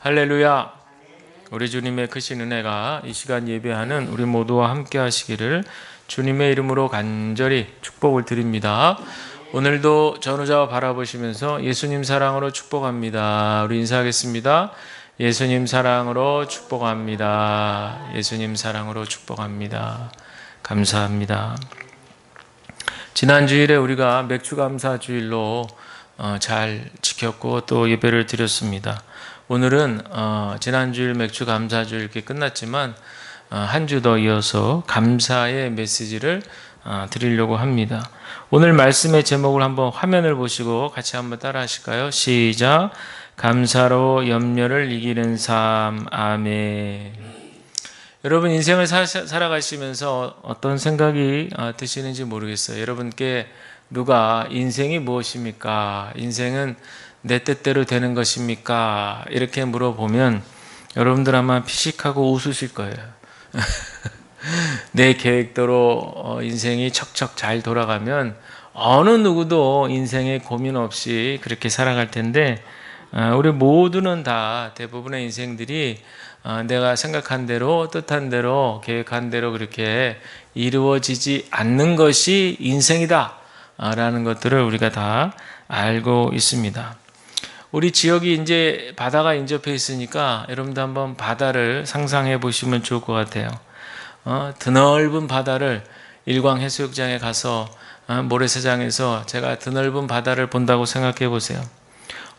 할렐루야. 우리 주님의 크신 은혜가 이 시간 예배하는 우리 모두와 함께 하시기를 주님의 이름으로 간절히 축복을 드립니다. 오늘도 전우자와 바라보시면서 예수님 사랑으로 축복합니다. 우리 인사하겠습니다. 예수님 사랑으로 축복합니다. 예수님 사랑으로 축복합니다. 감사합니다. 지난 주일에 우리가 맥주 감사 주일로 잘 지켰고 또 예배를 드렸습니다. 오늘은 지난 주일 맥주 감사 주일 이렇게 끝났지만 한 주 더 이어서 감사의 메시지를 드리려고 합니다. 오늘 말씀의 제목을 한번 화면을 보시고 같이 한번 따라 하실까요? 시작. 감사로 염려를 이기는 삶. 아멘. 여러분 인생을 살아가시면서 어떤 생각이 드시는지 모르겠어요. 여러분께 누가 인생이 무엇입니까? 인생은 내 뜻대로 되는 것입니까? 이렇게 물어보면 여러분들 아마 피식하고 웃으실 거예요. 내 계획대로 인생이 척척 잘 돌아가면 어느 누구도 인생에 고민 없이 그렇게 살아갈 텐데 우리 모두는 다 대부분의 인생들이 내가 생각한 대로 뜻한 대로 계획한 대로 그렇게 이루어지지 않는 것이 인생이다 라는 것들을 우리가 다 알고 있습니다. 우리 지역이 이제 바다가 인접해 있으니까 여러분도 한번 바다를 상상해 보시면 좋을 것 같아요. 드넓은 바다를 일광해수욕장에 가서 모래사장에서 제가 드넓은 바다를 본다고 생각해 보세요.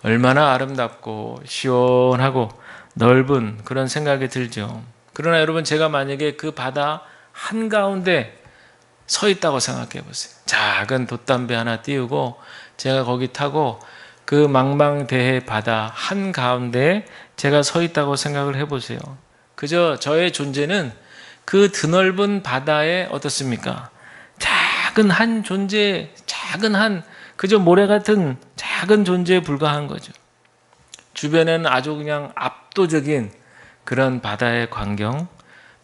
얼마나 아름답고 시원하고 넓은 그런 생각이 들죠. 그러나 여러분 제가 만약에 그 바다 한가운데 서 있다고 생각해 보세요. 작은 돛담배 하나 띄우고 제가 거기 타고 그 망망대해 바다 한가운데 제가 서 있다고 생각을 해보세요. 그저 저의 존재는 그 드넓은 바다에 어떻습니까? 작은 한 존재, 작은 한 그저 모래 같은 작은 존재에 불과한 거죠. 주변에는 아주 그냥 압도적인 그런 바다의 광경,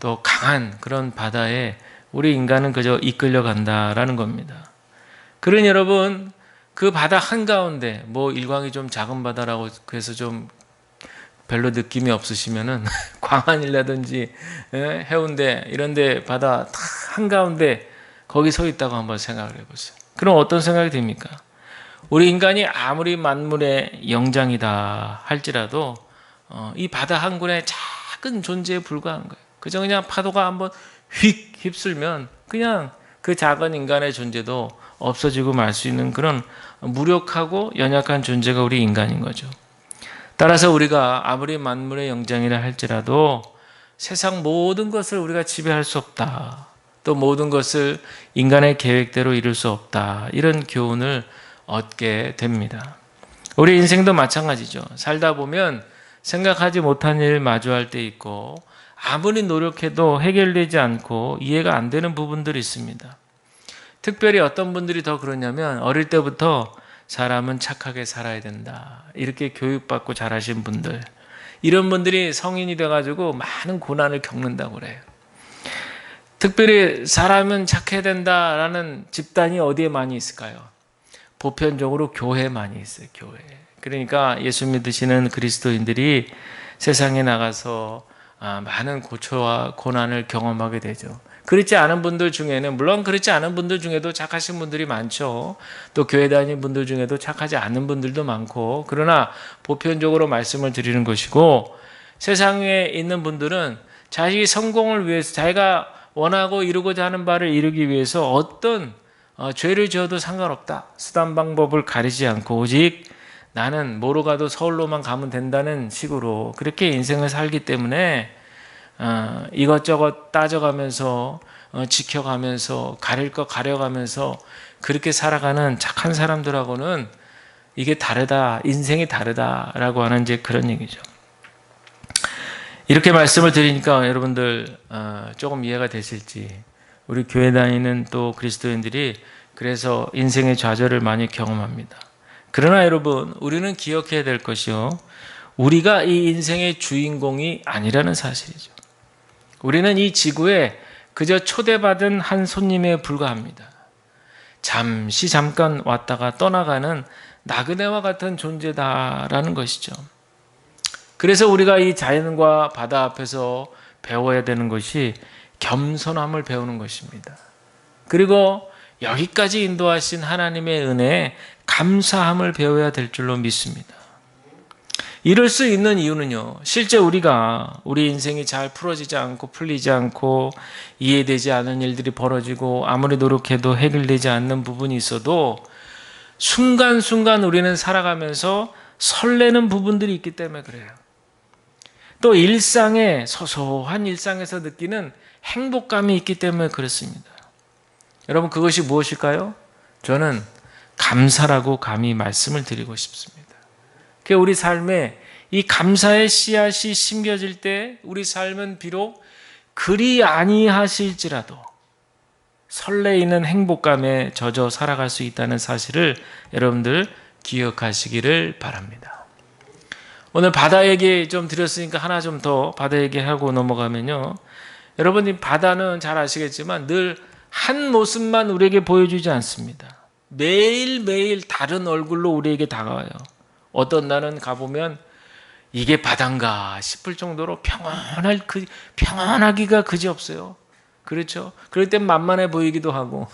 또 강한 그런 바다에 우리 인간은 그저 이끌려 간다라는 겁니다. 그러니 여러분 그 바다 한가운데 일광이 좀 작은 바다라고 해서 좀 별로 느낌이 없으시면은 광안이라든지 해운대 이런데 바다 한가운데 거기 서 있다고 한번 생각을 해보세요. 그럼 어떤 생각이 듭니까? 우리 인간이 아무리 만물의 영장이다 할지라도 이 바다 한 군의 작은 존재에 불과한 거예요. 그저 그냥 파도가 한번 휙 휩쓸면 그냥 그 작은 인간의 존재도 없어지고 말 수 있는 그런 무력하고 연약한 존재가 우리 인간인 거죠. 따라서 우리가 아무리 만물의 영장이라 할지라도 세상 모든 것을 우리가 지배할 수 없다. 또 모든 것을 인간의 계획대로 이룰 수 없다. 이런 교훈을 얻게 됩니다. 우리 인생도 마찬가지죠. 살다 보면 생각하지 못한 일 마주할 때 있고 아무리 노력해도 해결되지 않고 이해가 안 되는 부분들이 있습니다. 특별히 어떤 분들이 더 그러냐면 어릴 때부터 사람은 착하게 살아야 된다. 이렇게 교육받고 자라신 분들. 이런 분들이 성인이 돼가지고 많은 고난을 겪는다고 그래요. 특별히 사람은 착해야 된다라는 집단이 어디에 많이 있을까요? 보편적으로 교회에 많이 있어요. 교회. 그러니까 예수 믿으시는 그리스도인들이 세상에 나가서 많은 고초와 고난을 경험하게 되죠. 그렇지 않은 분들 중에는 물론 그렇지 않은 분들 중에도 착하신 분들이 많죠. 또 교회 다니는 분들 중에도 착하지 않은 분들도 많고 그러나 보편적으로 말씀을 드리는 것이고 세상에 있는 분들은 자식이 성공을 위해서 자기가 원하고 이루고자 하는 바를 이루기 위해서 어떤 죄를 지어도 상관없다. 수단 방법을 가리지 않고 오직 나는 뭐로 가도 서울로만 가면 된다는 식으로 그렇게 인생을 살기 때문에 이것저것 따져가면서 지켜가면서 가릴 거 가려가면서 그렇게 살아가는 착한 사람들하고는 이게 다르다. 인생이 다르다라고 하는 이제 그런 얘기죠. 이렇게 말씀을 드리니까 여러분들 조금 이해가 되실지 우리 교회 다니는 또 그리스도인들이 그래서 인생의 좌절을 많이 경험합니다. 그러나 여러분 우리는 기억해야 될 것이요. 우리가 이 인생의 주인공이 아니라는 사실이죠. 우리는 이 지구에 그저 초대받은 한 손님에 불과합니다. 잠깐 왔다가 떠나가는 나그네와 같은 존재다라는 것이죠. 그래서 우리가 이 자연과 바다 앞에서 배워야 되는 것이 겸손함을 배우는 것입니다. 그리고 여기까지 인도하신 하나님의 은혜에 감사함을 배워야 될 줄로 믿습니다. 이럴 수 있는 이유는요, 실제 우리가 우리 인생이 잘 풀어지지 않고 풀리지 않고 이해되지 않은 일들이 벌어지고 아무리 노력해도 해결되지 않는 부분이 있어도 순간순간 우리는 살아가면서 설레는 부분들이 있기 때문에 그래요. 또 일상에, 소소한 일상에서 느끼는 행복감이 있기 때문에 그렇습니다. 여러분, 그것이 무엇일까요? 저는 감사라고 감히 말씀을 드리고 싶습니다. 우리 삶에 이 감사의 씨앗이 심겨질 때 우리 삶은 비록 그리 아니하실지라도 설레이는 행복감에 젖어 살아갈 수 있다는 사실을 여러분들 기억하시기를 바랍니다. 오늘 바다 얘기 좀 드렸으니까 하나 좀 더 바다 얘기하고 넘어가면요, 여러분, 이 바다는 잘 아시겠지만 늘 한 모습만 우리에게 보여주지 않습니다. 매일매일 다른 얼굴로 우리에게 다가와요. 어떤 날은 가보면 이게 바다인가 싶을 정도로 평안하기가 그지없어요. 그렇죠? 그럴 땐 만만해 보이기도 하고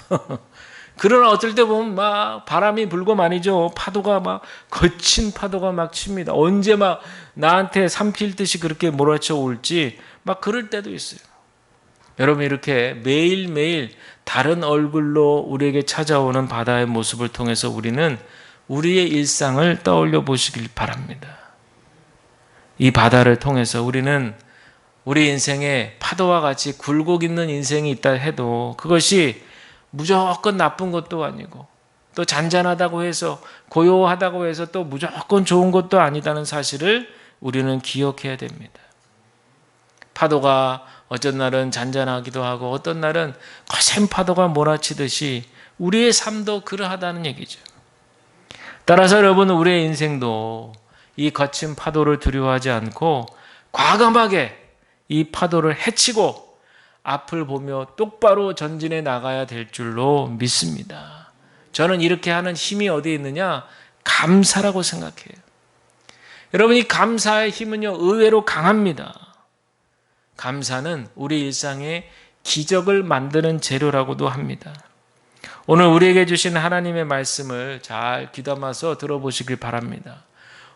그러나 어떨 때 보면 막 바람이 불고 말이죠. 파도가 막 거친 파도가 막 칩니다. 언제 막 나한테 삼킬 듯이 그렇게 몰아쳐 올지 막 그럴 때도 있어요. 여러분, 이렇게 매일매일 다른 얼굴로 우리에게 찾아오는 바다의 모습을 통해서 우리는 우리의 일상을 떠올려 보시길 바랍니다. 이 바다를 통해서 우리는 우리 인생에 파도와 같이 굴곡 있는 인생이 있다 해도 그것이 무조건 나쁜 것도 아니고 또 잔잔하다고 해서 고요하다고 해서 또 무조건 좋은 것도 아니다는 사실을 우리는 기억해야 됩니다. 파도가 어떤 날은 잔잔하기도 하고 어떤 날은 거센 파도가 몰아치듯이 우리의 삶도 그러하다는 얘기죠. 따라서 여러분, 우리의 인생도 이 거친 파도를 두려워하지 않고 과감하게 이 파도를 헤치고 앞을 보며 똑바로 전진해 나가야 될 줄로 믿습니다. 저는 이렇게 하는 힘이 어디에 있느냐? 감사라고 생각해요. 여러분, 이 감사의 힘은요, 의외로 강합니다. 감사는 우리 일상에 기적을 만드는 재료라고도 합니다. 오늘 우리에게 주신 하나님의 말씀을 잘 귀담아서 들어보시길 바랍니다.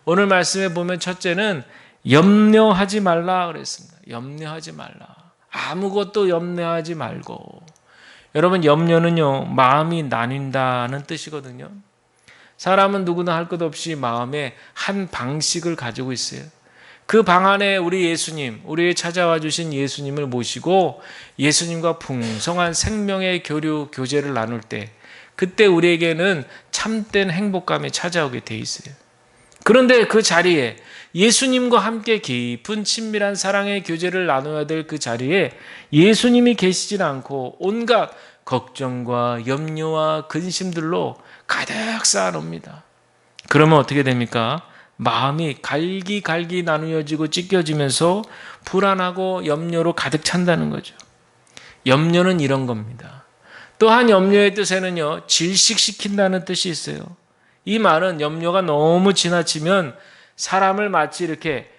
오늘 말씀에 보면 첫째는 염려하지 말라 그랬습니다. 염려하지 말라. 아무것도 염려하지 말고. 여러분, 염려는요, 마음이 나뉜다는 뜻이거든요. 사람은 누구나 할 것 없이 마음에 한 방식을 가지고 있어요. 그 방 안에 우리 예수님, 우리의 찾아와 주신 예수님을 모시고 예수님과 풍성한 생명의 교제를 나눌 때 그때 우리에게는 참된 행복감이 찾아오게 돼 있어요. 그런데 그 자리에 예수님과 함께 깊은 친밀한 사랑의 교제를 나눠야 될 그 자리에 예수님이 계시질 않고 온갖 걱정과 염려와 근심들로 가득 쌓아놉니다. 그러면 어떻게 됩니까? 마음이 갈기갈기 나누어지고 찢겨지면서 불안하고 염려로 가득 찬다는 거죠. 염려는 이런 겁니다. 또한 염려의 뜻에는요, 질식시킨다는 뜻이 있어요. 이 말은 염려가 너무 지나치면 사람을 마치 이렇게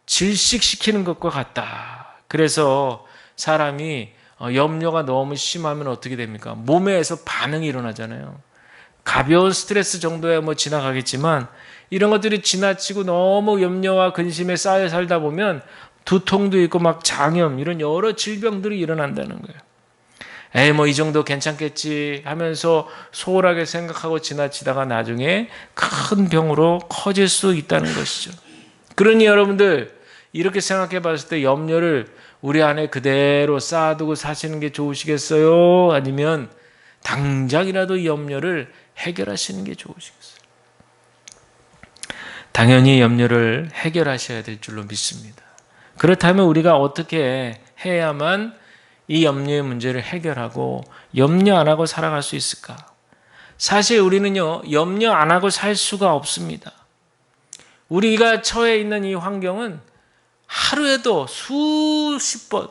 질식시키는 것과 같다. 그래서 사람이 염려가 너무 심하면 어떻게 됩니까? 몸에서 반응이 일어나잖아요. 가벼운 스트레스 정도야 뭐 지나가겠지만 이런 것들이 지나치고 너무 염려와 근심에 쌓여 살다 보면 두통도 있고 막 장염 이런 여러 질병들이 일어난다는 거예요. 에이, 뭐 이 정도 괜찮겠지 하면서 소홀하게 생각하고 지나치다가 나중에 큰 병으로 커질 수 있다는 것이죠. 그러니 여러분들, 이렇게 생각해 봤을 때 염려를 우리 안에 그대로 쌓아두고 사시는 게 좋으시겠어요? 아니면 당장이라도 이 염려를 해결하시는 게 좋으시겠어요? 당연히 염려를 해결하셔야 될 줄로 믿습니다. 그렇다면 우리가 어떻게 해야만 이 염려의 문제를 해결하고 염려 안 하고 살아갈 수 있을까? 사실 우리는요, 염려 안 하고 살 수가 없습니다. 우리가 처해 있는 이 환경은 하루에도 수십 번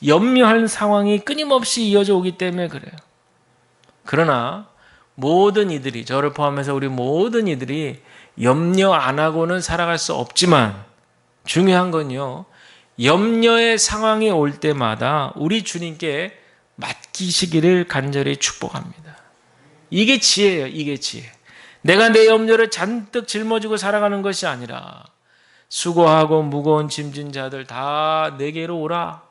염려할 상황이 끊임없이 이어져 오기 때문에 그래요. 그러나 모든 이들이, 저를 포함해서 우리 모든 이들이 염려 안 하고는 살아갈 수 없지만 중요한 건요, 염려의 상황이 올 때마다 우리 주님께 맡기시기를 간절히 축복합니다. 이게 지혜예요. 이게 지혜. 내가 내 염려를 잔뜩 짊어지고 살아가는 것이 아니라 수고하고 무거운 짐진 자들 다 내게로 오라.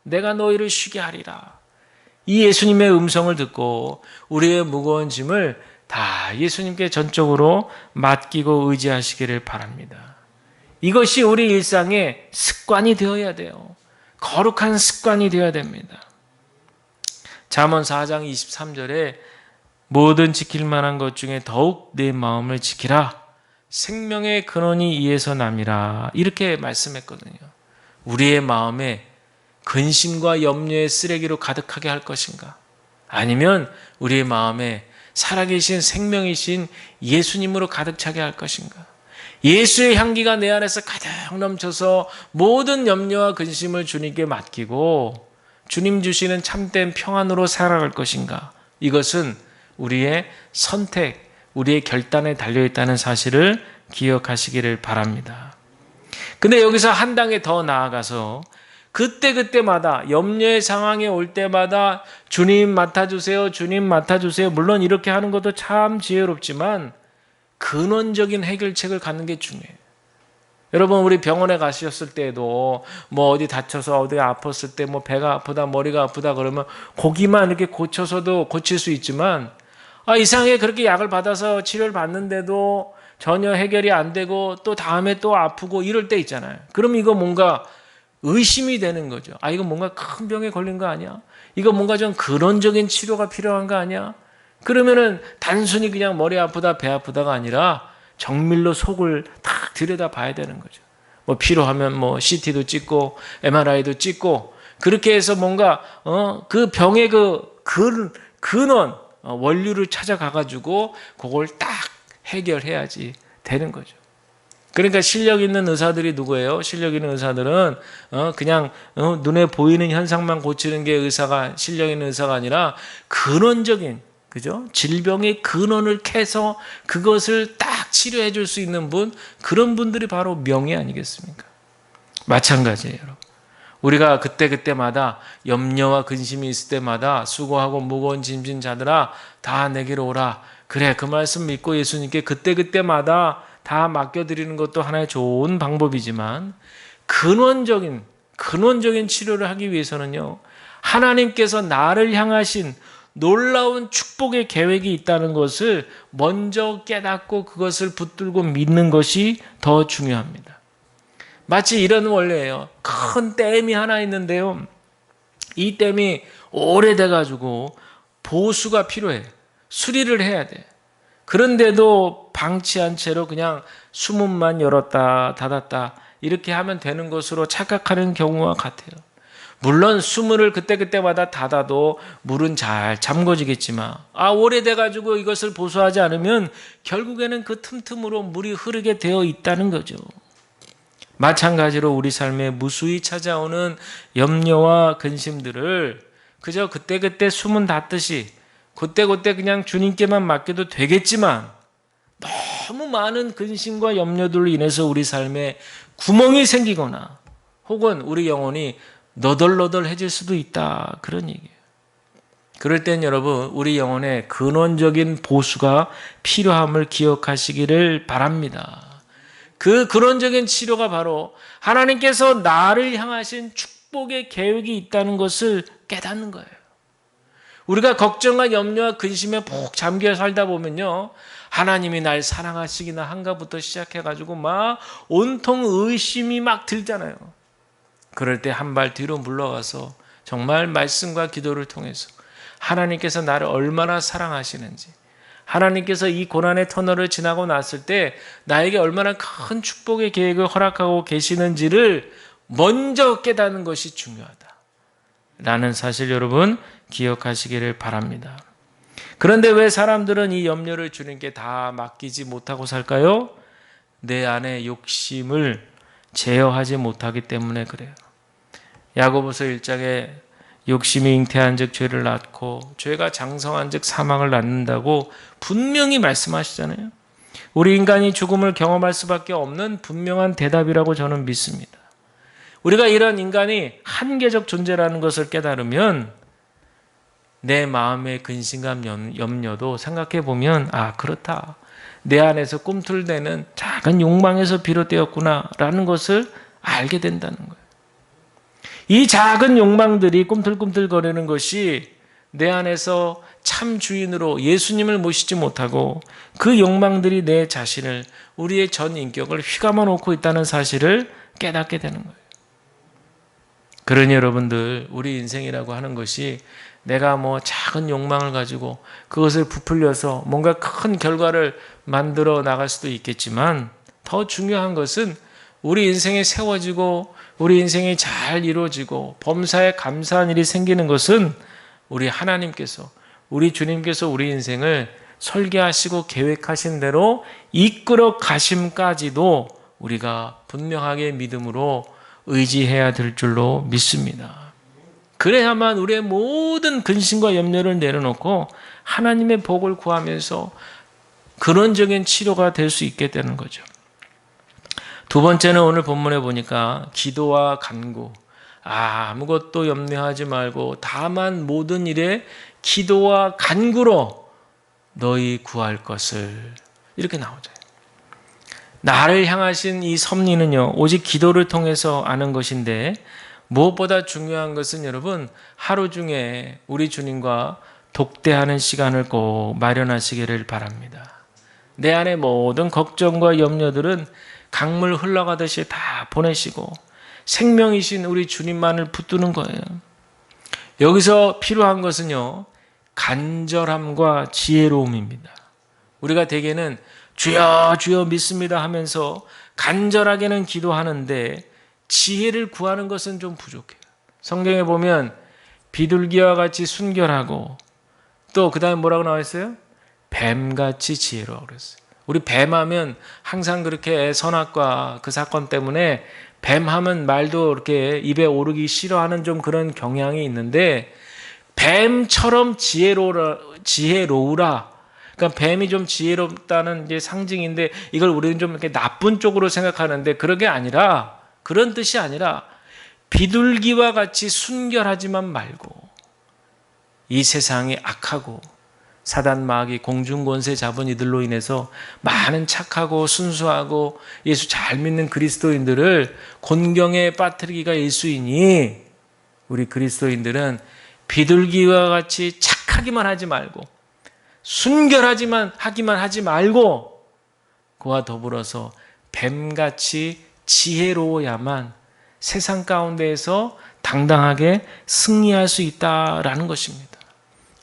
내가 너희를 쉬게 하리라. 이 예수님의 음성을 듣고 우리의 무거운 짐을 다 예수님께 전적으로 맡기고 의지하시기를 바랍니다. 이것이 우리 일상의 습관이 되어야 돼요. 거룩한 습관이 되어야 됩니다. 잠언 4장 23절에 모든 지킬 만한 것 중에 더욱 내 마음을 지키라. 생명의 근원이 이에서 남이라. 이렇게 말씀했거든요. 우리의 마음에 근심과 염려의 쓰레기로 가득하게 할 것인가? 아니면 우리의 마음에 살아계신 생명이신 예수님으로 가득 차게 할 것인가? 예수의 향기가 내 안에서 가득 넘쳐서 모든 염려와 근심을 주님께 맡기고 주님 주시는 참된 평안으로 살아갈 것인가? 이것은 우리의 선택, 우리의 결단에 달려있다는 사실을 기억하시기를 바랍니다. 근데 여기서 한 단계 더 나아가서 그때마다 염려의 상황이 올 때마다 주님 맡아주세요, 주님 맡아주세요. 물론 이렇게 하는 것도 참 지혜롭지만 근원적인 해결책을 갖는 게 중요해요. 여러분, 우리 병원에 가셨을 때도 뭐 어디 다쳐서 어디 아팠을 때 뭐 배가 아프다, 머리가 아프다 그러면 고기만 이렇게 고쳐서도 고칠 수 있지만 이상하게 그렇게 약을 받아서 치료를 받는데도 전혀 해결이 안 되고 또 다음에 또 아프고 이럴 때 있잖아요. 그럼 이거 뭔가 의심이 되는 거죠. 이거 뭔가 큰 병에 걸린 거 아니야? 이거 뭔가 좀 근원적인 치료가 필요한 거 아니야? 그러면은 단순히 그냥 머리 아프다, 배 아프다가 아니라 정밀로 속을 딱 들여다 봐야 되는 거죠. 뭐 필요하면 뭐 CT도 찍고 MRI도 찍고 그렇게 해서 뭔가 그 병의 그 근원 원료를 찾아가가지고 그걸 딱 해결해야지 되는 거죠. 그러니까 실력 있는 의사들이 누구예요? 실력 있는 의사들은 그냥 눈에 보이는 현상만 고치는 게 실력 있는 의사가 아니라 근원적인, 그죠? 질병의 근원을 캐서 그것을 딱 치료해 줄 수 있는 분, 그런 분들이 바로 명의 아니겠습니까? 마찬가지예요, 여러분. 우리가 그때마다 염려와 근심이 있을 때마다 수고하고 무거운 짐진 자들아 다 내게로 오라. 그래, 그 말씀 믿고 예수님께 그때마다 다 맡겨드리는 것도 하나의 좋은 방법이지만 근원적인 치료를 하기 위해서는요, 하나님께서 나를 향하신 놀라운 축복의 계획이 있다는 것을 먼저 깨닫고 그것을 붙들고 믿는 것이 더 중요합니다. 마치 이런 원리예요. 큰 댐이 하나 있는데요, 이 댐이 오래돼가지고 보수가 필요해. 수리를 해야 돼. 그런데도 방치한 채로 그냥 수문만 열었다 닫았다 이렇게 하면 되는 것으로 착각하는 경우와 같아요. 물론 수문을 그때마다 닫아도 물은 잘 잠궈지겠지만 오래돼가지고 이것을 보수하지 않으면 결국에는 그 틈틈으로 물이 흐르게 되어 있다는 거죠. 마찬가지로 우리 삶에 무수히 찾아오는 염려와 근심들을 그저 그때 수문 닫듯이 그때 그냥 주님께만 맡겨도 되겠지만 너무 많은 근심과 염려들로 인해서 우리 삶에 구멍이 생기거나 혹은 우리 영혼이 너덜너덜해질 수도 있다, 그런 얘기예요. 그럴 땐 여러분, 우리 영혼에 근원적인 보수가 필요함을 기억하시기를 바랍니다. 그 근원적인 치료가 바로 하나님께서 나를 향하신 축복의 계획이 있다는 것을 깨닫는 거예요. 우리가 걱정과 염려와 근심에 푹 잠겨 살다 보면요, 하나님이 날 사랑하시기나 한가부터 시작해가지고 막 온통 의심이 막 들잖아요. 그럴 때 한 발 뒤로 물러가서 정말 말씀과 기도를 통해서 하나님께서 나를 얼마나 사랑하시는지, 하나님께서 이 고난의 터널을 지나고 났을 때 나에게 얼마나 큰 축복의 계획을 허락하고 계시는지를 먼저 깨닫는 것이 중요하다 라는 사실 여러분 기억하시기를 바랍니다. 그런데 왜 사람들은 이 염려를 주님께 다 맡기지 못하고 살까요? 내 안에 욕심을 제어하지 못하기 때문에 그래요. 야고보서 1장에 욕심이 잉태한 즉 죄를 낳고 죄가 장성한 즉 사망을 낳는다고 분명히 말씀하시잖아요. 우리 인간이 죽음을 경험할 수밖에 없는 분명한 대답이라고 저는 믿습니다. 우리가 이런 인간이 한계적 존재라는 것을 깨달으면 내 마음의 근심감, 염려도 생각해 보면 그렇다. 내 안에서 꿈틀대는 작은 욕망에서 비롯되었구나라는 것을 알게 된다는 거예요. 이 작은 욕망들이 꿈틀꿈틀거리는 것이 내 안에서 참 주인으로 예수님을 모시지 못하고 그 욕망들이 내 자신을, 우리의 전 인격을 휘감아 놓고 있다는 사실을 깨닫게 되는 거예요. 그러니 여러분들, 우리 인생이라고 하는 것이 내가 작은 욕망을 가지고 그것을 부풀려서 뭔가 큰 결과를 만들어 나갈 수도 있겠지만, 더 중요한 것은 우리 인생이 세워지고 우리 인생이 잘 이루어지고 범사에 감사한 일이 생기는 것은 우리 하나님께서, 우리 주님께서 우리 인생을 설계하시고 계획하신 대로 이끌어 가심까지도 우리가 분명하게 믿음으로 의지해야 될 줄로 믿습니다. 그래야만 우리의 모든 근심과 염려를 내려놓고 하나님의 복을 구하면서 근원적인 치료가 될 수 있게 되는 거죠. 두 번째는 오늘 본문에 보니까 기도와 간구, 아무것도 염려하지 말고 다만 모든 일에 기도와 간구로 너희 구할 것을, 이렇게 나오죠. 나를 향하신 이 섭리는요, 오직 기도를 통해서 아는 것인데, 무엇보다 중요한 것은 여러분, 하루 중에 우리 주님과 독대하는 시간을 꼭 마련하시기를 바랍니다. 내 안의 모든 걱정과 염려들은 강물 흘러가듯이 다 보내시고 생명이신 우리 주님만을 붙드는 거예요. 여기서 필요한 것은요, 간절함과 지혜로움입니다. 우리가 대개는 주여 주여 믿습니다 하면서 간절하게는 기도하는데 지혜를 구하는 것은 좀 부족해요. 성경에 보면 비둘기와 같이 순결하고, 또 그 다음에 뭐라고 나와 있어요? 뱀같이 지혜로워 그랬어요. 우리 뱀하면 항상 그렇게 선악과 그 사건 때문에 뱀하면 말도 이렇게 입에 오르기 싫어하는 좀 그런 경향이 있는데, 뱀처럼 지혜로우라. 그러니까 뱀이 좀 지혜롭다는 이제 상징인데, 이걸 우리는 좀 이렇게 나쁜 쪽으로 생각하는데, 그런 게 아니라, 그런 뜻이 아니라 비둘기와 같이 순결하지만 말고, 이 세상이 악하고 사단 마귀 공중권세 잡은 이들로 인해서 많은 착하고 순수하고 예수 잘 믿는 그리스도인들을 곤경에 빠뜨리기가 일쑤이니, 우리 그리스도인들은 비둘기와 같이 착하기만 하지 말고 순결하지만 하기만 하지 말고, 그와 더불어서 뱀같이 지혜로워야만 세상 가운데에서 당당하게 승리할 수 있다라는 것입니다.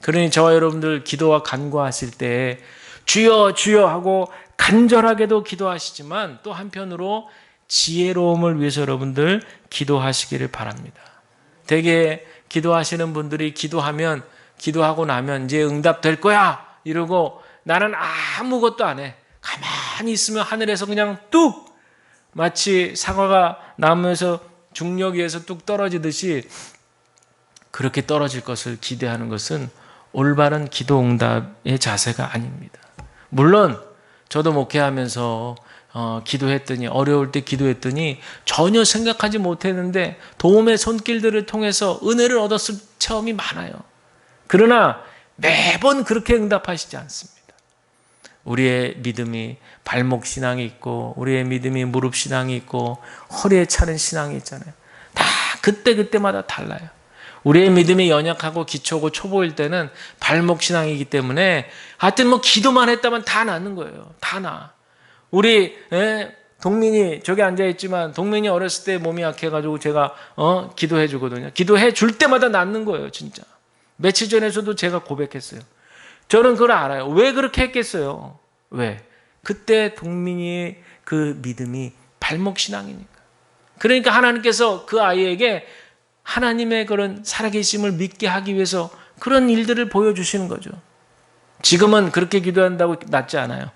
그러니 저와 여러분들 기도와 간구하실 때 주여 주여 하고 간절하게도 기도하시지만, 또 한편으로 지혜로움을 위해서 여러분들 기도하시기를 바랍니다. 되게 기도하시는 분들이 기도하고 나면 이제 응답될 거야 이러고 나는 아무것도 안 해. 가만히 있으면 하늘에서 그냥 뚝, 마치 사과가 나무에서 중력 위에서 뚝 떨어지듯이 그렇게 떨어질 것을 기대하는 것은 올바른 기도 응답의 자세가 아닙니다. 물론 저도 목회하면서 기도했더니, 어려울 때 기도했더니 전혀 생각하지 못했는데 도움의 손길들을 통해서 은혜를 얻었을 체험이 많아요. 그러나 매번 그렇게 응답하시지 않습니다. 우리의 믿음이 발목 신앙이 있고, 우리의 믿음이 무릎 신앙이 있고, 허리에 차는 신앙이 있잖아요. 다 그때마다 달라요. 우리의 믿음이 연약하고 기초고 초보일 때는 발목 신앙이기 때문에 하여튼 기도만 했다면 다 낫는 거예요. 다 나. 우리 동민이 저기 앉아있지만, 동민이 어렸을 때 몸이 약해가지고 제가 기도해 주거든요. 기도해 줄 때마다 낫는 거예요, 진짜. 며칠 전에서도 제가 고백했어요. 저는 그걸 알아요. 왜 그렇게 했겠어요? 왜? 그때 동민이의 그 믿음이 발목 신앙이니까. 그러니까 하나님께서 그 아이에게 하나님의 그런 살아계심을 믿게 하기 위해서 그런 일들을 보여주시는 거죠. 지금은 그렇게 기도한다고 낫지 않아요.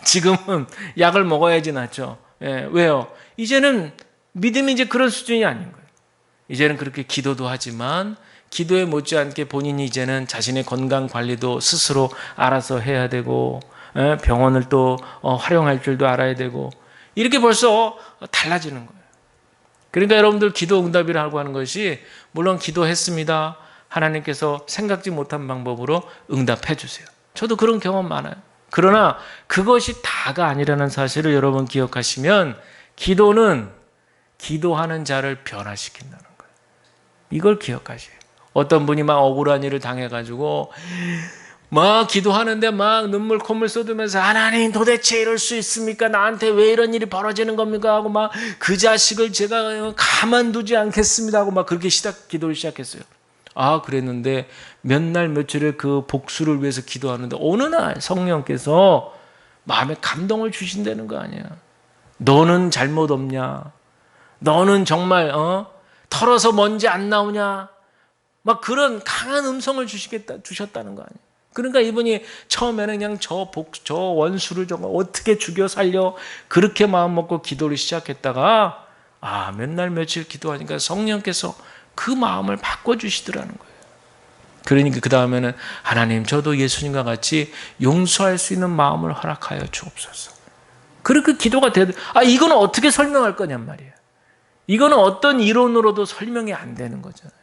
지금은 약을 먹어야지 낫죠. 왜요? 이제는 믿음이 이제 그런 수준이 아닌 거예요. 이제는 그렇게 기도도 하지만 기도에 못지않게 본인이 이제는 자신의 건강 관리도 스스로 알아서 해야 되고, 병원을 또 활용할 줄도 알아야 되고, 이렇게 벌써 달라지는 거예요. 그러니까 여러분들 기도 응답이라고 하는 것이, 물론 기도했습니다, 하나님께서 생각지 못한 방법으로 응답해 주세요. 저도 그런 경험 많아요. 그러나 그것이 다가 아니라는 사실을 여러분 기억하시면, 기도는 기도하는 자를 변화시킨다는 거예요. 이걸 기억하셔요. 어떤 분이 막 억울한 일을 당해가지고 막 기도하는데 막 눈물 콧물 쏟으면서, 하나님 도대체 이럴 수 있습니까? 나한테 왜 이런 일이 벌어지는 겁니까? 하고 막 그 자식을 제가 가만두지 않겠습니다 하고 막 그렇게 기도를 시작했어요. 그랬는데 몇 날 며칠을 그 복수를 위해서 기도하는데, 어느 날 성령께서 마음에 감동을 주신다는 거 아니야. 너는 잘못 없냐? 너는 정말 털어서 먼지 안 나오냐? 막 그런 강한 음성을 주셨다는 거 아니에요. 그러니까 이분이 처음에는 그냥 저 원수를 정말 어떻게 죽여 살려, 그렇게 마음 먹고 기도를 시작했다가 몇 날 며칠 기도하니까 성령께서 그 마음을 바꿔주시더라는 거예요. 그러니까 그 다음에는, 하나님 저도 예수님과 같이 용서할 수 있는 마음을 허락하여 주옵소서. 그렇게 기도가 이거는 어떻게 설명할 거냔 말이에요. 이거는 어떤 이론으로도 설명이 안 되는 거잖아요.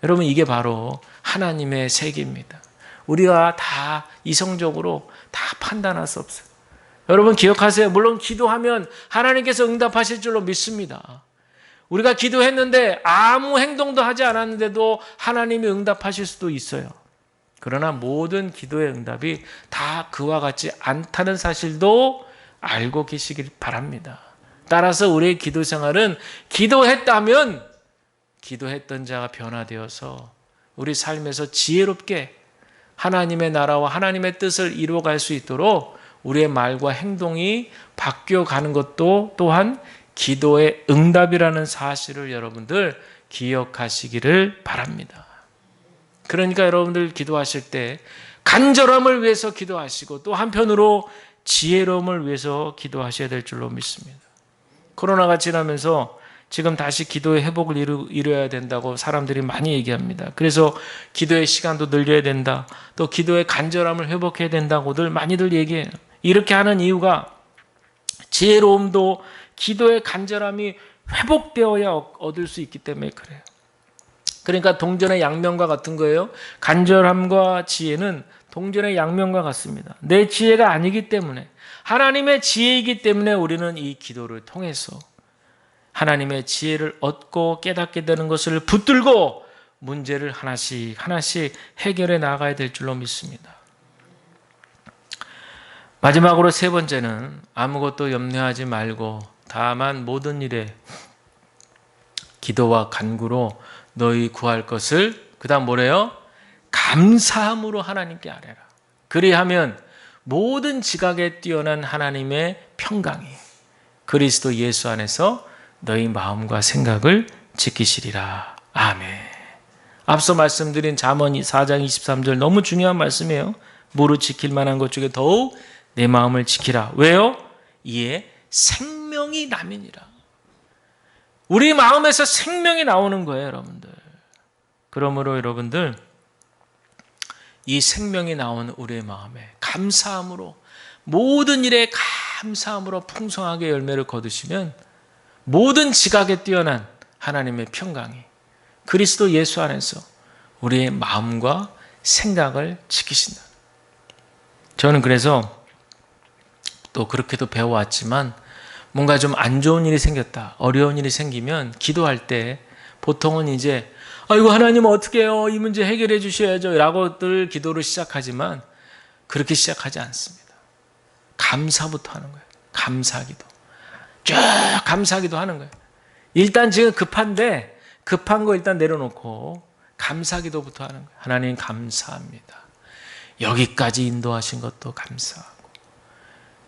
여러분, 이게 바로 하나님의 세계입니다. 우리가 다 이성적으로 다 판단할 수 없어요. 여러분 기억하세요. 물론 기도하면 하나님께서 응답하실 줄로 믿습니다. 우리가 기도했는데 아무 행동도 하지 않았는데도 하나님이 응답하실 수도 있어요. 그러나 모든 기도의 응답이 다 그와 같지 않다는 사실도 알고 계시길 바랍니다. 따라서 우리의 기도 생활은, 기도했다면 기도했던 자가 변화되어서 우리 삶에서 지혜롭게 하나님의 나라와 하나님의 뜻을 이루어갈 수 있도록 우리의 말과 행동이 바뀌어가는 것도 또한 기도의 응답이라는 사실을 여러분들 기억하시기를 바랍니다. 그러니까 여러분들 기도하실 때 간절함을 위해서 기도하시고, 또 한편으로 지혜로움을 위해서 기도하셔야 될 줄로 믿습니다. 코로나가 지나면서 지금 다시 기도의 회복을 이루어야 된다고 사람들이 많이 얘기합니다. 그래서 기도의 시간도 늘려야 된다, 또 기도의 간절함을 회복해야 된다고들 많이들 얘기해요. 이렇게 하는 이유가, 지혜로움도 기도의 간절함이 회복되어야 얻을 수 있기 때문에 그래요. 그러니까 동전의 양면과 같은 거예요. 간절함과 지혜는 동전의 양면과 같습니다. 내 지혜가 아니기 때문에, 하나님의 지혜이기 때문에 우리는 이 기도를 통해서 하나님의 지혜를 얻고 깨닫게 되는 것을 붙들고 문제를 하나씩 하나씩 해결해 나가야 될 줄로 믿습니다. 마지막으로 세 번째는, 아무것도 염려하지 말고 다만 모든 일에 기도와 간구로 너희 구할 것을, 그 다음 뭐래요? 감사함으로 하나님께 아뢰라. 그리하면 모든 지각에 뛰어난 하나님의 평강이 그리스도 예수 안에서 너희 마음과 생각을 지키시리라. 아멘. 앞서 말씀드린 잠언 4장 23절 너무 중요한 말씀이에요. 무릇 지킬 만한 것 중에 더욱 내 마음을 지키라. 왜요? 이에 생명이 나면이라. 우리 마음에서 생명이 나오는 거예요, 여러분들. 그러므로 여러분들, 이 생명이 나온 우리의 마음에 감사함으로, 모든 일에 감사함으로 풍성하게 열매를 거두시면 모든 지각에 뛰어난 하나님의 평강이 그리스도 예수 안에서 우리의 마음과 생각을 지키신다. 저는 그래서 또 그렇게도 배워왔지만, 뭔가 좀 안 좋은 일이 생겼다, 어려운 일이 생기면 기도할 때 보통은 이제 아이고 하나님 어떻게 해요, 이 문제 해결해 주셔야죠 라고들 기도를 시작하지만, 그렇게 시작하지 않습니다. 감사부터 하는 거예요. 감사기도. 쭉 감사기도 하는 거예요. 일단 지금 급한데 급한 거 일단 내려놓고 감사기도부터 하는 거예요. 하나님 감사합니다. 여기까지 인도하신 것도 감사하고,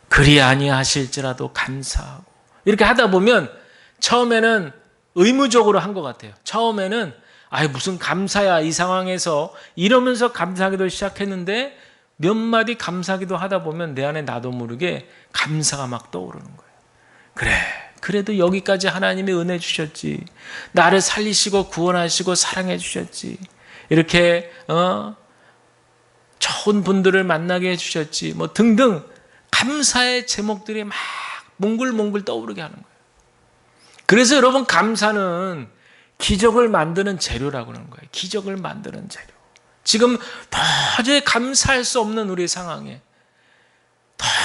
그리 아니하실지라도 감사하고, 이렇게 하다 보면 처음에는 의무적으로 한 것 같아요. 처음에는 무슨 감사야 이 상황에서, 이러면서 감사기도 시작했는데 몇 마디 감사기도 하다 보면 내 안에 나도 모르게 감사가 막 떠오르는 거예요. 그래, 그래도 여기까지 하나님이 은혜 주셨지, 나를 살리시고 구원하시고 사랑해 주셨지, 이렇게 좋은 분들을 만나게 해주셨지, 뭐 등등 감사의 제목들이 막 몽글몽글 떠오르게 하는 거예요. 그래서 여러분, 감사는 기적을 만드는 재료라고 하는 거예요. 기적을 만드는 재료. 지금 도저히 감사할 수 없는 우리의 상황에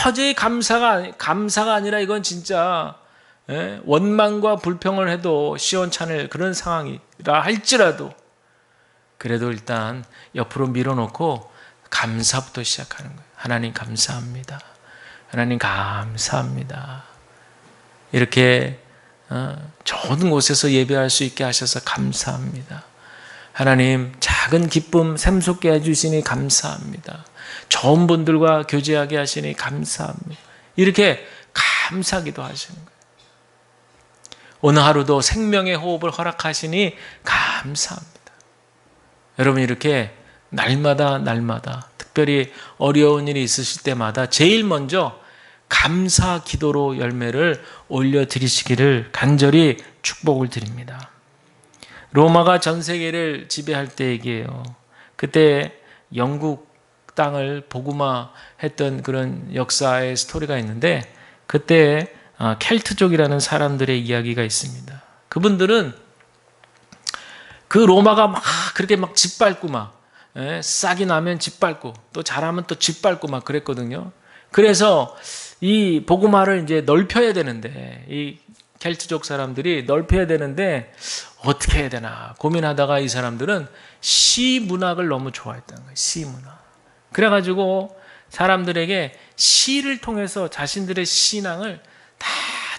도저히 감사가 아니라 이건 진짜 원망과 불평을 해도 시원찮을 그런 상황이라 할지라도, 그래도 일단 옆으로 밀어놓고 감사부터 시작하는 거예요. 하나님 감사합니다. 하나님 감사합니다. 이렇게 좋은 곳에서 예배할 수 있게 하셔서 감사합니다. 하나님 작은 기쁨 샘솟게 해주시니 감사합니다. 좋은 분들과 교제하게 하시니 감사합니다. 이렇게 감사기도 하시는 거예요. 오늘 하루도 생명의 호흡을 허락하시니 감사합니다. 여러분, 이렇게 날마다 특별히 어려운 일이 있으실 때마다 제일 먼저 감사 기도로 열매를 올려드리시기를 간절히 축복을 드립니다. 로마가 전 세계를 지배할 때 얘기예요. 그때 영국 땅을 복음화했던 그런 역사의 스토리가 있는데, 그때 켈트족이라는 사람들의 이야기가 있습니다. 그분들은 그 로마가 막 그렇게 막 짓밟고 싹이 나면 짓밟고 또 잘하면 또 짓밟고 막 그랬거든요. 그래서 이 복음화를 이제 넓혀야 되는데, 이 켈트족 사람들이 넓혀야 되는데 어떻게 해야 되나 고민하다가 이 사람들은 시 문학을 너무 좋아했다는 거예요. 시 문학. 그래가지고 사람들에게 시를 통해서 자신들의 신앙을 다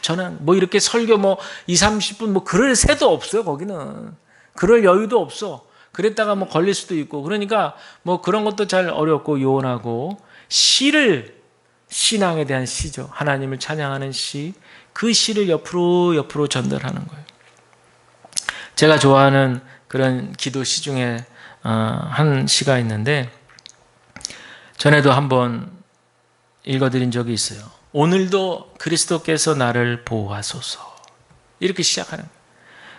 전한, 뭐 이렇게 설교 20, 30분 그럴 새도 없어요. 거기는 그럴 여유도 없어. 그랬다가 걸릴 수도 있고, 그러니까 그런 것도 잘 어렵고 요원하고, 시를, 신앙에 대한 시죠. 하나님을 찬양하는 시, 그 시를 옆으로 전달하는 거예요. 제가 좋아하는 그런 기도 시 중에 한 시가 있는데, 전에도 한번 읽어드린 적이 있어요. 오늘도 그리스도께서 나를 보호하소서. 이렇게 시작하는 거예요.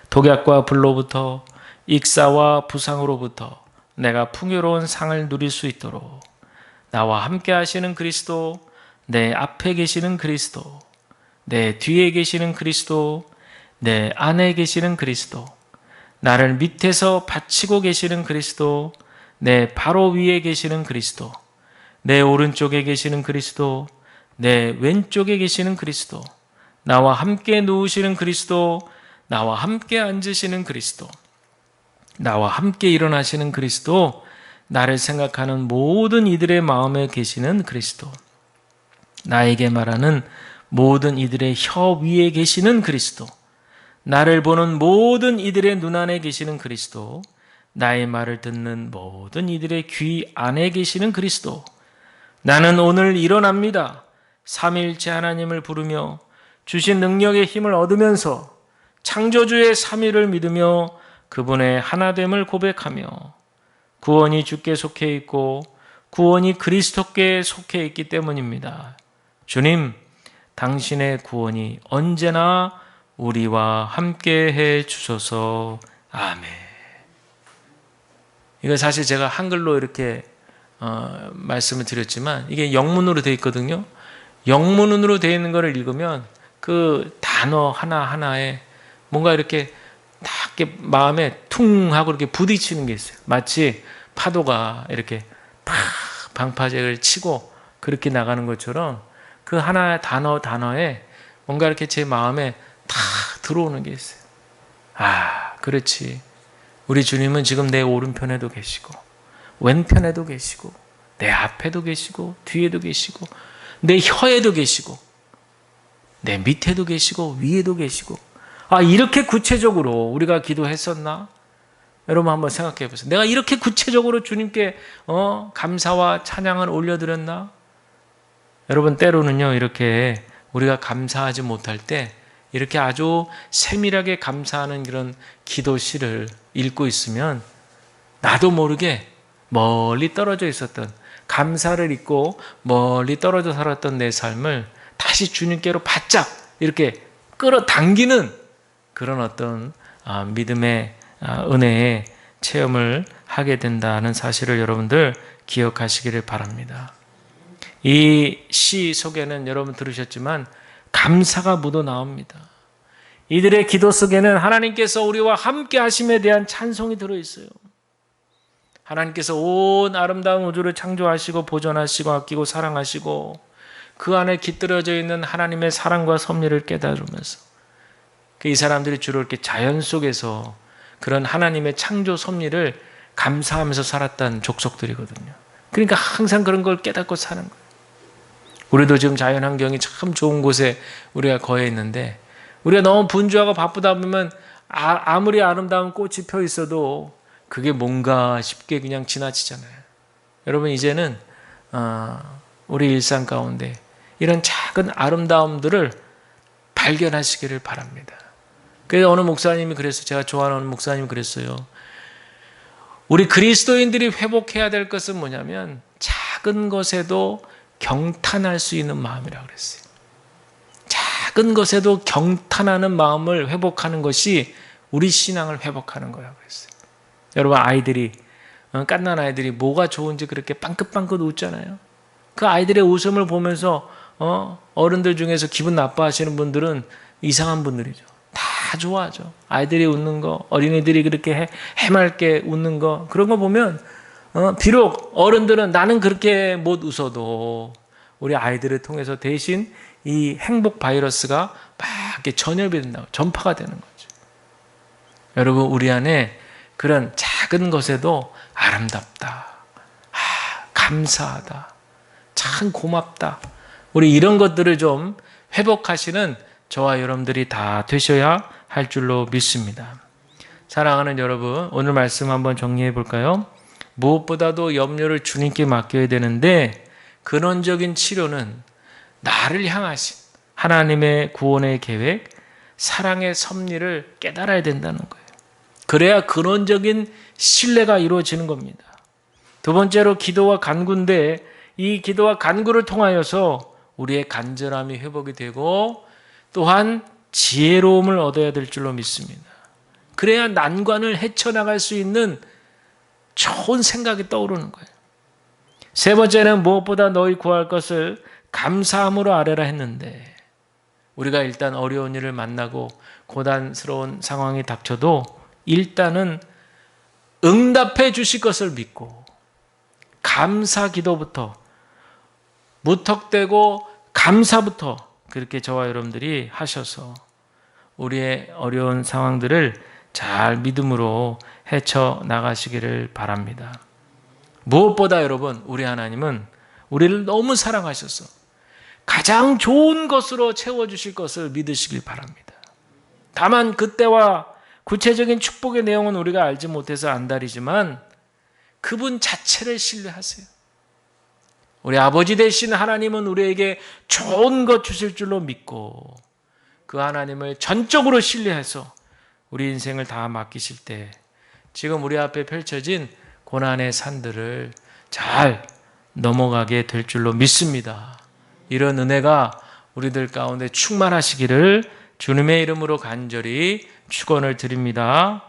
독약과 불로부터, 익사와 부상으로부터 내가 풍요로운 상을 누릴 수 있도록 나와 함께 하시는 그리스도, 내 앞에 계시는 그리스도, 내 뒤에 계시는 그리스도, 내 안에 계시는 그리스도, 나를 밑에서 받치고 계시는 그리스도, 내 바로 위에 계시는 그리스도, 내 오른쪽에 계시는 그리스도, 내 왼쪽에 계시는 그리스도, 나와 함께 누우시는 그리스도, 나와 함께 앉으시는 그리스도, 나와 함께 일어나시는 그리스도, 나를 생각하는 모든 이들의 마음에 계시는 그리스도, 나에게 말하는 모든 이들의 혀 위에 계시는 그리스도, 나를 보는 모든 이들의 눈 안에 계시는 그리스도, 나의 말을 듣는 모든 이들의 귀 안에 계시는 그리스도, 나는 오늘 일어납니다. 삼위일체 하나님을 부르며 주신 능력의 힘을 얻으면서 창조주의 삼위를 믿으며 그분의 하나됨을 고백하며 구원이 주께 속해 있고 구원이 그리스도께 속해 있기 때문입니다. 주님, 당신의 구원이 언제나 우리와 함께 해 주소서. 아멘. 이거 사실 제가 한글로 이렇게 말씀을 드렸지만 이게 영문으로 되어 있거든요. 영문으로 되어 있는 것을 읽으면 그 단어 하나하나에 뭔가 이렇게 딱 이렇게 마음에 퉁 하고 이렇게 부딪히는 게 있어요. 마치 파도가 이렇게 팍 방파제를 치고 그렇게 나가는 것처럼 그 하나의 단어에 뭔가 이렇게 제 마음에 탁 들어오는 게 있어요. 아, 그렇지. 우리 주님은 지금 내 오른편에도 계시고 왼편에도 계시고 내 앞에도 계시고 뒤에도 계시고 내 혀에도 계시고 내 밑에도 계시고 위에도 계시고. 아, 이렇게 구체적으로 우리가 기도했었나? 여러분 한번 생각해 보세요. 내가 이렇게 구체적으로 주님께 감사와 찬양을 올려드렸나? 여러분, 때로는요, 이렇게 우리가 감사하지 못할 때 이렇게 아주 세밀하게 감사하는 그런 기도시를 읽고 있으면 나도 모르게 멀리 떨어져 있었던, 감사를 잊고 멀리 떨어져 살았던 내 삶을 다시 주님께로 바짝 이렇게 끌어당기는 그런 어떤 믿음의 은혜의 체험을 하게 된다는 사실을 여러분들 기억하시기를 바랍니다. 이 시 속에는 여러분 들으셨지만 감사가 묻어 나옵니다. 이들의 기도 속에는 하나님께서 우리와 함께 하심에 대한 찬송이 들어있어요. 하나님께서 온 아름다운 우주를 창조하시고 보존하시고 아끼고 사랑하시고 그 안에 깃들어져 있는 하나님의 사랑과 섭리를 깨달으면서 이 사람들이 주로 이렇게 자연 속에서 그런 하나님의 창조 섭리를 감사하면서 살았던 족속들이거든요. 그러니까 항상 그런 걸 깨닫고 사는 거예요. 우리도 지금 자연 환경이 참 좋은 곳에 우리가 거해 있는데 우리가 너무 분주하고 바쁘다 보면 아무리 아름다운 꽃이 펴 있어도 그게 뭔가 싶게 그냥 지나치잖아요. 여러분 이제는 우리 일상 가운데 이런 작은 아름다움들을 발견하시기를 바랍니다. 그래서 어느 목사님이 그랬어요. 제가 좋아하는 어느 목사님이 그랬어요. 우리 그리스도인들이 회복해야 될 것은 뭐냐면 작은 것에도 경탄할 수 있는 마음이라고 그랬어요. 작은 것에도 경탄하는 마음을 회복하는 것이 우리 신앙을 회복하는 거라고 그랬어요. 여러분 아이들이 갓난 아이들이 뭐가 좋은지 그렇게 빵긋빵긋 웃잖아요. 그 아이들의 웃음을 보면서 어른들 중에서 기분 나빠하시는 분들은 이상한 분들이죠. 다 좋아하죠. 아이들이 웃는 거, 어린이들이 그렇게 해맑게 웃는 거 그런 거 보면 비록 어른들은 나는 그렇게 못 웃어도 우리 아이들을 통해서 대신 이 행복 바이러스가 막 이렇게 전염이 된다고 전파가 되는 거죠. 여러분 우리 안에 그런 작은 것에도 아름답다, 감사하다, 참 고맙다. 우리 이런 것들을 좀 회복하시는 저와 여러분들이 다 되셔야 할 줄로 믿습니다. 사랑하는 여러분, 오늘 말씀 한번 정리해 볼까요? 무엇보다도 염려를 주님께 맡겨야 되는데 근원적인 치료는 나를 향하신 하나님의 구원의 계획, 사랑의 섭리를 깨달아야 된다는 거예요. 그래야 근원적인 신뢰가 이루어지는 겁니다. 두 번째로 기도와 간구인데 이 기도와 간구를 통하여서 우리의 간절함이 회복이 되고 또한 지혜로움을 얻어야 될 줄로 믿습니다. 그래야 난관을 헤쳐나갈 수 있는 좋은 생각이 떠오르는 거예요. 세 번째는 무엇보다 너희 구할 것을 감사함으로 아뢰라 했는데 우리가 일단 어려운 일을 만나고 고단스러운 상황이 닥쳐도 일단은 응답해 주실 것을 믿고 감사 기도부터 무턱대고 감사부터 그렇게 저와 여러분들이 하셔서 우리의 어려운 상황들을 잘 믿음으로 헤쳐나가시기를 바랍니다. 무엇보다 여러분 우리 하나님은 우리를 너무 사랑하셔서 가장 좋은 것으로 채워주실 것을 믿으시길 바랍니다. 다만 그때와 구체적인 축복의 내용은 우리가 알지 못해서 안달이지만 그분 자체를 신뢰하세요. 우리 아버지 되신 하나님은 우리에게 좋은 것 주실 줄로 믿고 그 하나님을 전적으로 신뢰해서 우리 인생을 다 맡기실 때 지금 우리 앞에 펼쳐진 고난의 산들을 잘 넘어가게 될 줄로 믿습니다. 이런 은혜가 우리들 가운데 충만하시기를 주님의 이름으로 간절히 축원을 드립니다.